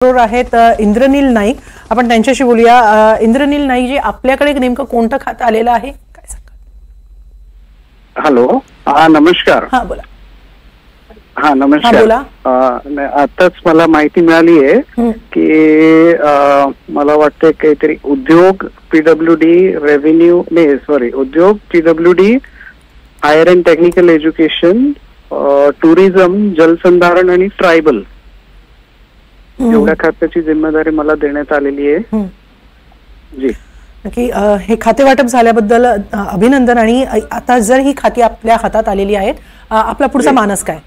आहेत इंद्रनील नाईक, आपण त्यांच्याशी बोलूया। इंद्रनील नाईक जी, आपल्याकडे नेमकं कोणतं खातं आलेलं आहे काय सांगा? हॅलो, हा नमस्कार। हा बोला। हा नमस्कार, बोला। आताच मला माहिती मिळाली आहे की मला वाटतं काहीतरी उद्योग पीडब्ल्यूडी रेव्हेन्यू नाही सॉरी उद्योग PWD higher and technical education tourism जलसंधारण आणि ट्रायबल एवढ्या खात्याची जिम्मेदारी मला देण्यात आलेली आहे। जी की हे खाते वाटप झाल्याबद्दल अभिनंदन। आणि आता जर ही खाती आपल्या हातात आलेली आहेत, आपला पुढचा मानस काय?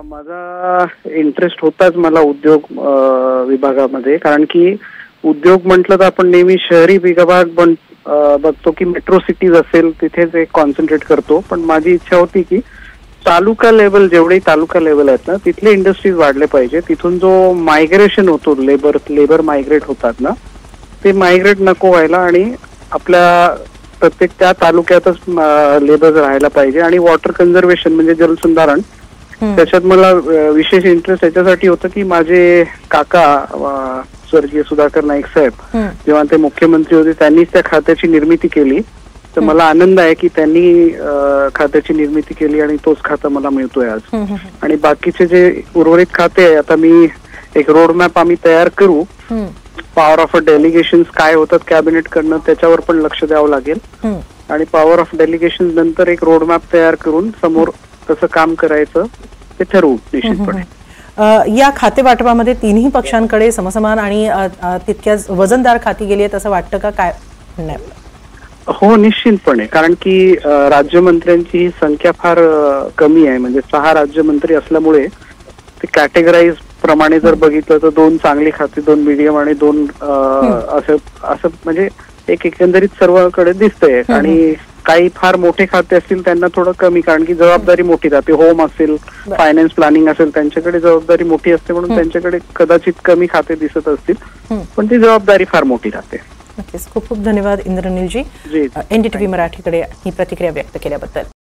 माझा इंटरेस्ट होताच मला उद्योग विभागामध्ये, कारण की उद्योग म्हटलं तर आपण नेहमी शहरी विभाग बघतो की मेट्रो सिटीज असेल तिथेच एक कॉन्सन्ट्रेट करतो, पण माझी इच्छा होती की तालुका लेवल जेवढे तालुका लेवल आहेत ना तिथले इंडस्ट्रीज वाढले पाहिजे। तिथून जो मायग्रेशन होतो लेबर मायग्रेट होतात ना, ते मायग्रेट नको व्हायला आणि आपल्या प्रत्येक त्या तालुक्यातच लेबर राहायला पाहिजे। आणि वॉटर कन्झर्वेशन म्हणजे जलसंधारण, त्याच्यात मला विशेष इंटरेस्ट याच्यासाठी होतं की माझे काका स्वर्गीय सुधाकर नाईक साहेब जेव्हा ते मुख्यमंत्री होते त्यांनीच त्या खात्याची निर्मिती केली, तर मला आनंद आहे की त्यांनी खात्याची निर्मिती केली आणि तोच खाता मला मिळतोय आज। आणि बाकीचे जे उर्वरित खाते आहे, आता मी एक रोडमॅप आम्ही तयार करू, पॉवर ऑफ डेलिगेशन काय होतात कॅबिनेट कडनं त्याच्यावर पण लक्ष द्यावं लागेल। आणि पॉवर ऑफ डेलिगेशन नंतर एक रोडमॅप तयार करून समोर कसं काम करायचं ते ठरवू निश्चितपणे। या खाते वाटपामध्ये तिन्ही पक्षांकडे समसमान आणि तितक्याच वजनदार खाती गेली आहेत असं वाटतं का? काय म्हणणं आहे? हो निश्चितपणे, कारण की राज्यमंत्र्यांची संख्या फार कमी आहे, म्हणजे 6 राज्यमंत्री असल्यामुळे ते कॅटेगराईज प्रमाणे जर बघितलं तर 2 चांगली खाती, 2 मीडियम आणि 2 असं म्हणजे एक एकंदरीत सर्वकडे दिसतंय। आणि काही फार मोठे खाते असतील त्यांना थोडं कमी, कारण की जबाबदारी मोठी राहते। होम असेल, फायनान्स प्लॅनिंग असेल, त्यांच्याकडे जबाबदारी मोठी असते, म्हणून त्यांच्याकडे कदाचित कमी खाते दिसत असतील, पण ती जबाबदारी फार मोठी राहते। नक्कीच, खूप खूप धन्यवाद इंद्रनीलजी, NDTV मराठीकडे ही प्रतिक्रिया व्यक्त केल्याबद्दल।